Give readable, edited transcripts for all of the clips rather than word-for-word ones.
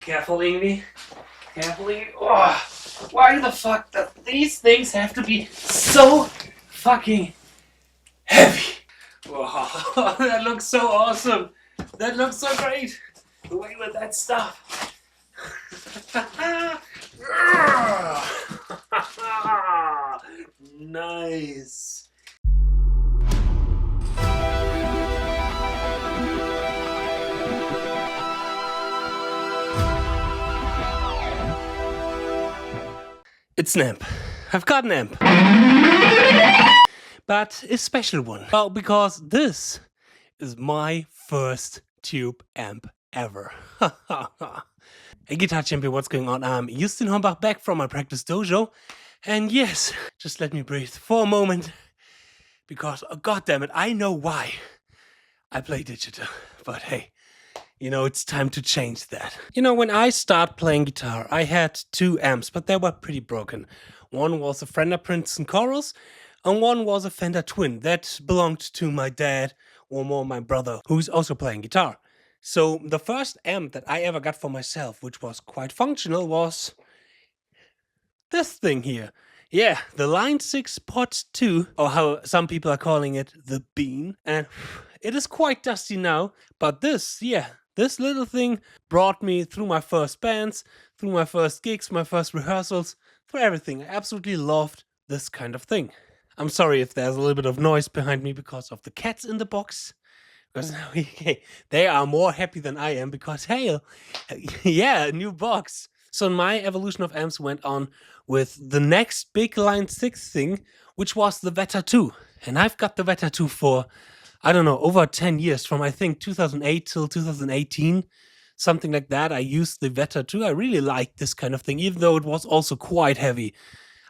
Careful, Ingvi. Careful, Ingvi. Oh, why the fuck do these things have to be so fucking heavy? Wow, that looks so awesome. That looks so great. Away with that stuff. Nice. It's an amp. I've got an amp. But a special one. Well, because this is my first tube amp ever. Hey Guitar Champion, what's going on? I'm Justin Hombach, back from my practice dojo. And yes, just let me breathe for a moment. Because, oh, goddammit, I know why I play digital. But hey, you know, it's time to change that. You know, when I started playing guitar, I had two amps, but they were pretty broken. One was a Fender Princeton Chorus, and one was a Fender Twin that belonged to my dad, or more my brother, who's also playing guitar. So the first amp that I ever got for myself, which was quite functional, was this thing here. Yeah, the Line 6 Pot 2, or how some people are calling it, the Bean. And it is quite dusty now, but this little thing brought me through my first bands, through my first gigs, my first rehearsals, through everything. I absolutely loved this kind of thing. I'm sorry if there's a little bit of noise behind me because of the cats in the box. Because they are more happy than I am because, hey, yeah, a new box. So my evolution of amps went on with the next big Line 6 thing, which was the Vetta 2. And I've got the Vetta 2 for, I don't know, over 10 years, from I think 2008 till 2018, something like that. I used the Vetta 2. I really liked this kind of thing, even though it was also quite heavy.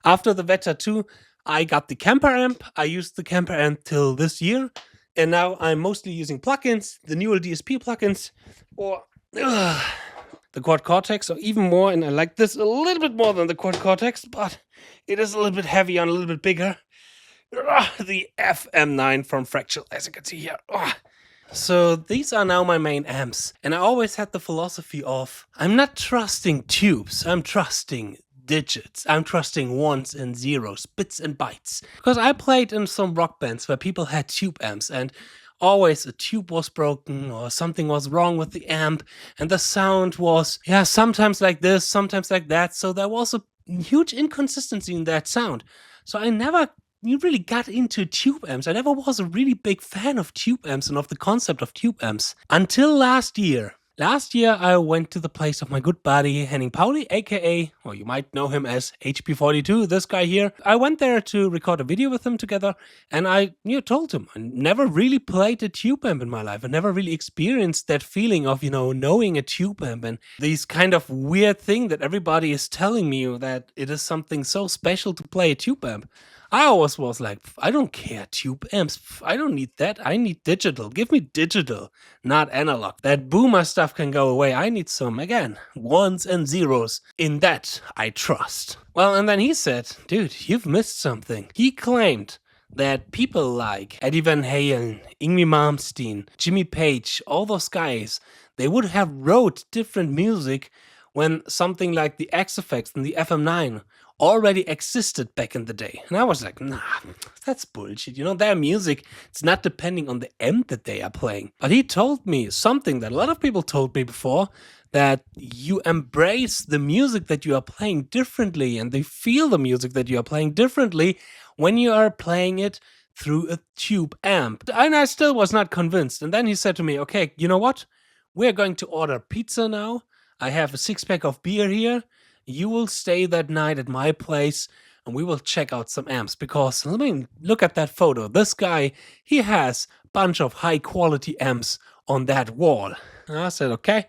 After the Vetta 2, I got the Kemper amp. I used the Kemper amp till this year. And now I'm mostly using plugins, the newer DSP plugins, or the Quad Cortex, or even more. And I like this a little bit more than the Quad Cortex, but it is a little bit heavier and a little bit bigger. The FM9 from Fractal, as you can see here. So these are now my main amps. And I always had the philosophy of, I'm not trusting tubes, I'm trusting digits. I'm trusting ones and zeros, bits and bytes. Because I played in some rock bands where people had tube amps and always a tube was broken or something was wrong with the amp and the sound was, yeah, sometimes like this, sometimes like that. So there was a huge inconsistency in that sound. So I never really got into tube amps. I never was a really big fan of tube amps and of the concept of tube amps until last year. Last year, I went to the place of my good buddy Henning Pauli, aka, or you might know him as HP42, this guy here. I went there to record a video with him together, and I told him I never really played a tube amp in my life. I never really experienced that feeling of, knowing a tube amp and this kind of weird thing that everybody is telling me that it is something so special to play a tube amp. I always was like, I don't care, tube amps, I don't need that, I need digital, give me digital, not analog. That boomer stuff can go away, I need some, again, ones and zeros, in that I trust. Well, and then he said, dude, you've missed something. He claimed that people like Eddie Van Halen, Yngwie Malmsteen, Jimmy Page, all those guys, they would have wrote different music when something like the X-Effects and the FM9 already existed back in the day. And I was like, nah, that's bullshit. Their music, it's not depending on the amp that they are playing. But he told me something that a lot of people told me before, that you embrace the music that you are playing differently and they feel the music that you are playing differently when you are playing it through a tube amp. And I still was not convinced. And then he said to me, okay, you know what? We're going to order pizza now. I have a 6-pack of beer here. You will stay that night at my place and we will check out some amps, because let me look at that photo. This guy, he has a bunch of high quality amps on that wall. And I said, okay,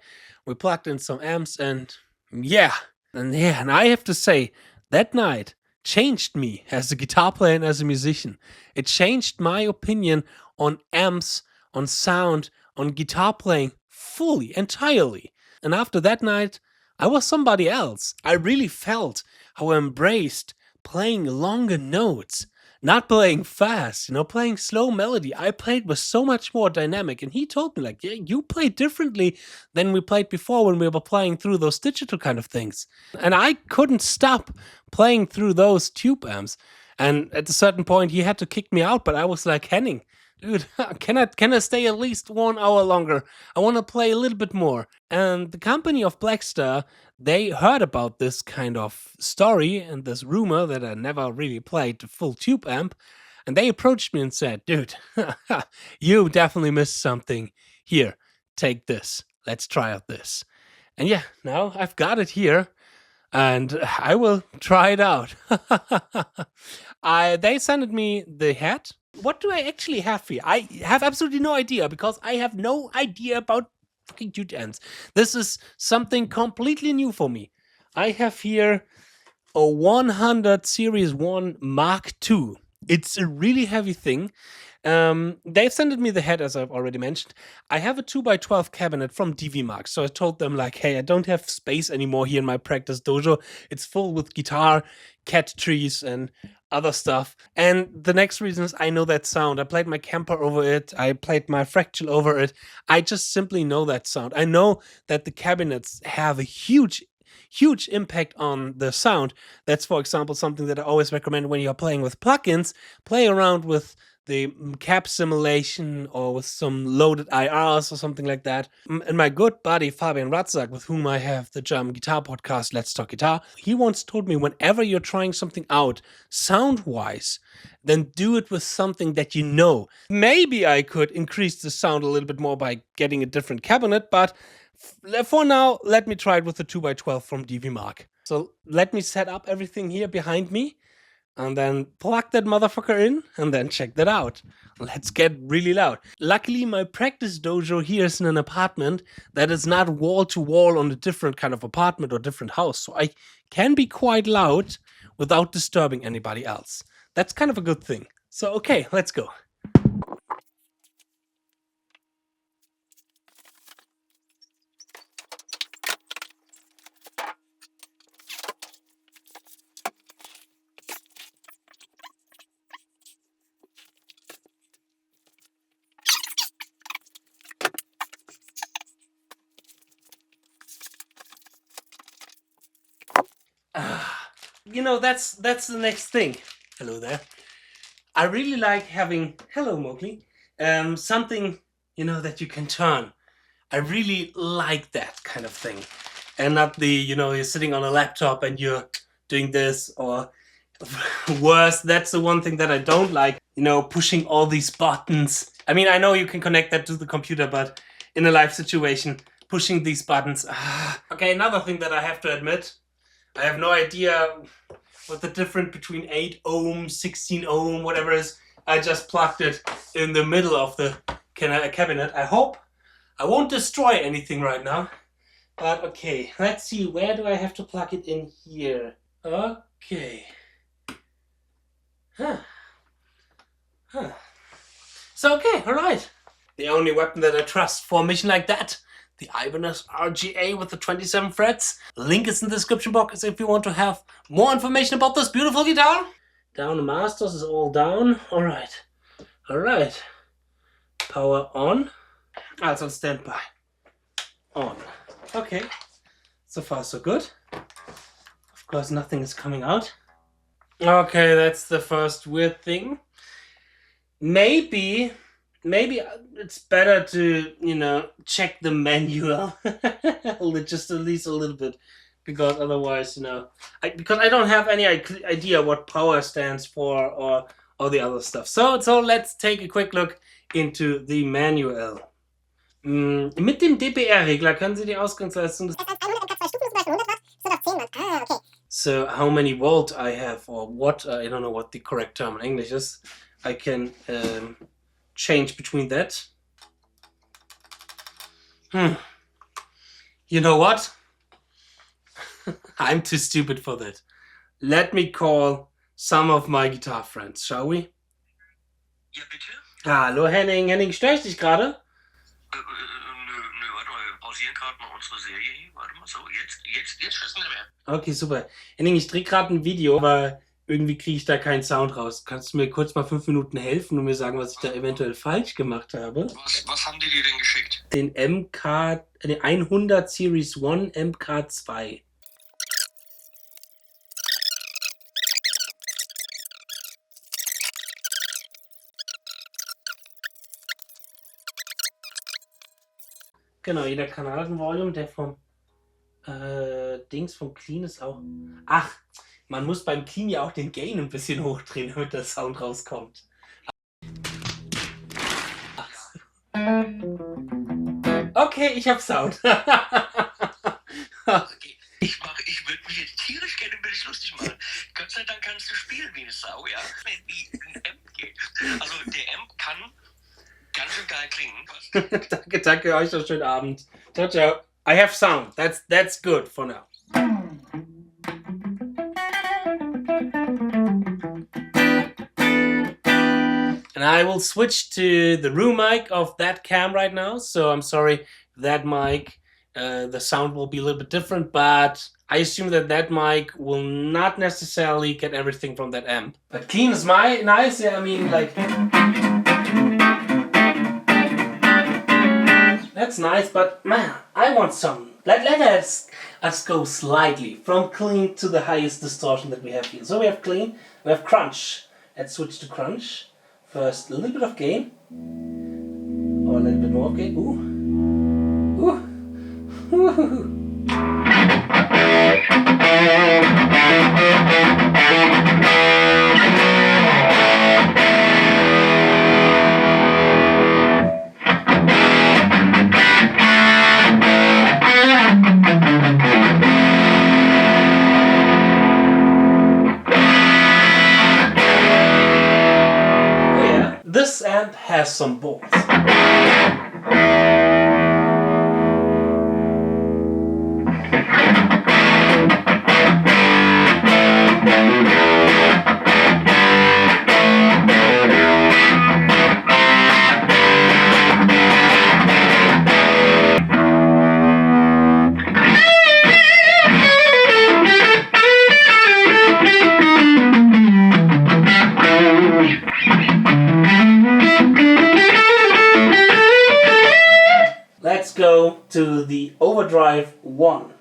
we plugged in some amps and and I have to say, that night changed me as a guitar player and as a musician. It changed my opinion on amps, on sound, on guitar playing fully, entirely. And after that night, I was somebody else. I really felt how I embraced playing longer notes, not playing fast, you know, playing slow melody. I played with so much more dynamic, and he told me like, yeah, you play differently than we played before when we were playing through those digital kind of things. And I couldn't stop playing through those tube amps. And at a certain point, he had to kick me out, but I was like, Henning, dude, can I stay at least 1 hour longer? I want to play a little bit more. And the company of Blackstar, they heard about this kind of story and this rumor that I never really played the full tube amp. And they approached me and said, dude, you definitely missed something. Here, take this. Let's try out this. And yeah, now I've got it here. And I will try it out. They sent me the head. What do I actually have here? I have absolutely no idea, because I have no idea about fucking tube amps. This is something completely new for me. I have here a 100 Series 1 Mark II. It's a really heavy thing. They've sent me the head, as I've already mentioned. I have a 2x12 cabinet from DVMark, so I told them like, hey, I don't have space anymore here in my practice dojo. It's full with guitar, cat trees, and other stuff. And the next reason is I know that sound. I played my Kemper over it. I played my Fractal over it. I just simply know that sound. I know that the cabinets have a huge impact on the sound. That's, for example, something that I always recommend when you're playing with plugins. Play around with the cap simulation or with some loaded IRs or something like that. And my good buddy 𝙬𝙙𝙬𝙦𝙦, with whom I have the German guitar podcast Let's Talk Guitar, he once told me, whenever you're trying something out sound-wise, then do it with something that you know. Maybe I could increase the sound a little bit more by getting a different cabinet, but for now, let me try it with the 2x12 from DVMark. So let me set up everything here behind me, and then plug that motherfucker in, and then check that out. Let's get really loud. Luckily, my practice dojo here is in an apartment that is not wall to wall on a different kind of apartment or different house, so I can be quite loud without disturbing anybody else. That's kind of a good thing. So okay, let's go. You know, that's the next thing. Hello there. I really like having, hello Mowgli, something, you know, that you can turn. I really like that kind of thing. And not the, you know, you're sitting on a laptop and you're doing this, or worse, that's the one thing that I don't like, you know, pushing all these buttons. I mean, I know you can connect that to the computer, but in a live situation, pushing these buttons. Okay, another thing that I have to admit, I have no idea what the difference between 8 ohm, 16 ohm, whatever is. I just plugged it in the middle of the cabinet. I hope I won't destroy anything right now. But okay, let's see, where do I have to plug it in here? Okay. So okay, alright. The only weapon that I trust for a mission like that, the Ibanez RGA with the 27 frets. Link is in the description box if you want to have more information about this beautiful guitar. Down the masters is all down. Alright. Alright. Power on. Also standby. On. Okay. So far so good. Of course nothing is coming out. Okay, that's the first weird thing. Maybe it's better to, you know, check the manual just at least a little bit, because otherwise, you know, because I don't have any idea what power stands for or all the other stuff. So let's take a quick look into the manual. Mit dem DPR-Regler können Sie die Ausgangsleistung des So how many volt I have, or what, I don't know what the correct term in English is. I can change between that. You know what? I'm too stupid for that. Let me call some of my guitar friends, shall we? Ja, bitte? Hallo Henning. Henning, störe ich dich gerade? Nö, warte mal, wir pausieren gerade mal unsere Serie hier. Warte mal, so, jetzt ist nicht mehr. Okay, super. Henning, ich drehe gerade ein Video Irgendwie kriege ich da keinen Sound raus. Kannst du mir kurz mal 5 Minuten helfen und mir sagen, was ich da eventuell falsch gemacht habe? Was haben die dir denn geschickt? Den 100 Series 1 MK2. Genau, jeder Kanal hat ein Volume, der vom Dings vom Clean ist auch. Ach, man muss beim Clean ja auch den Gain ein bisschen hochdrehen, damit der Sound rauskommt. Okay, ich hab Sound. Okay. Ich würde mich jetzt tierisch gerne über dich lustig machen. Gott sei Dank kannst du spielen wie eine Sau, ja? Wie ein Amp geht. Also der Amp kann ganz schön geil klingen. Danke, danke, euch noch schönen Abend. Ciao, ciao. I have sound. That's good for now. And I will switch to the room mic of that cam right now. So I'm sorry, that mic, the sound will be a little bit different, but I assume that that mic will not necessarily get everything from that amp. But clean is nice. Yeah, I mean, like, that's nice. But man, I want some. Let us go slightly from clean to the highest distortion that we have here. So we have clean, we have crunch. Let's switch to crunch. First, a little bit of gain. Or a little bit more of gain. Ooh. Ooh. Ooh. This amp has some balls. Let's go to the overdrive 1.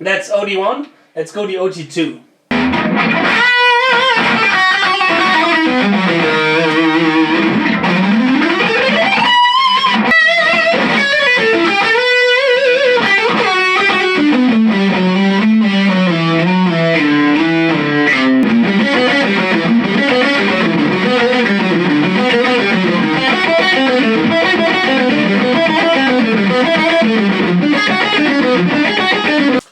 That's OD1. Let's go to OT2.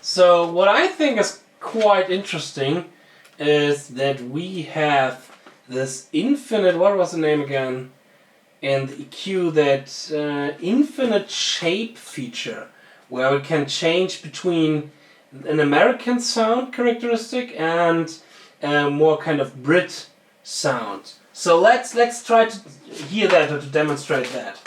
So what I think is quite interesting is that we have this infinite, what was the name again, in the EQ, that infinite shape feature, where we can change between an American sound characteristic and a more kind of Brit sound. So let's try to hear that or to demonstrate that.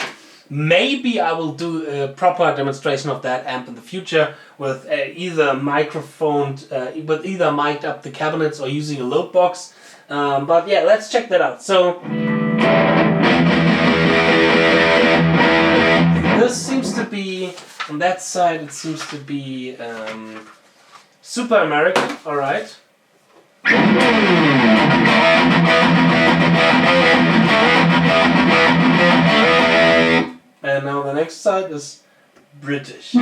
Maybe I will do a proper demonstration of that amp in the future with either microphoned, with either mic'd up the cabinets or using a load box. But yeah, let's check that out. So this seems to be, on that side, it seems to be super American. All right. And now the next side is British.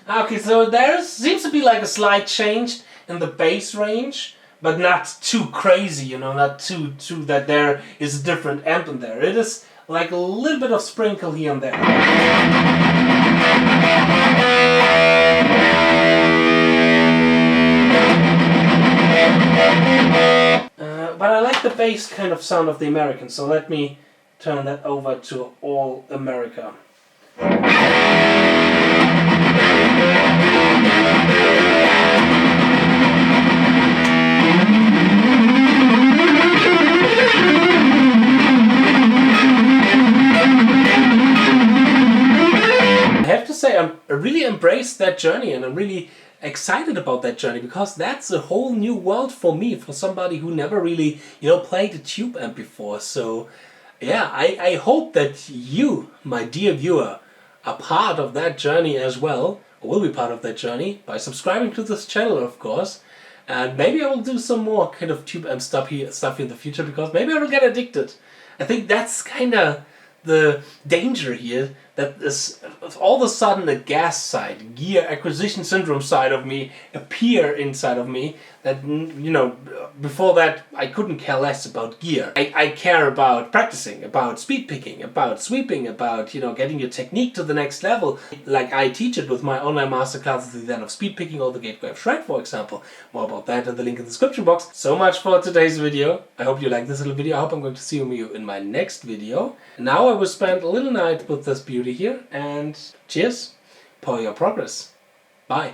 Okay, so there seems to be like a slight change in the bass range, but not too crazy, you know, not too that there is a different amp in there. It is like a little bit of sprinkle here and there. But I like the bass kind of sound of the American, so let me turn that over to all America. I have to say, I really embraced that journey, and I'm really excited about that journey, because that's a whole new world for me, for somebody who never really, played a tube amp before. So yeah, I hope that you, my dear viewer, are part of that journey as well, or will be part of that journey, by subscribing to this channel, of course. And maybe I will do some more kind of tube amp stuff here in the future, because maybe I will get addicted. I think that's kind of the danger here, that is all of a sudden the gas side, gear acquisition syndrome side of me appear inside of me, that, before that I couldn't care less about gear. I care about practicing, about speed picking, about sweeping, about, getting your technique to the next level, like I teach it with my online masterclasses, the ZEN of Speedpicking or the gateway of 𝙬𝙤𝙀, for example. More about that in the link in the description box. So much for today's video. I hope you liked this little video. I hope I'm going to see you in my next video. Now I will spend a little night with this beauty here, and cheers for your progress. Bye.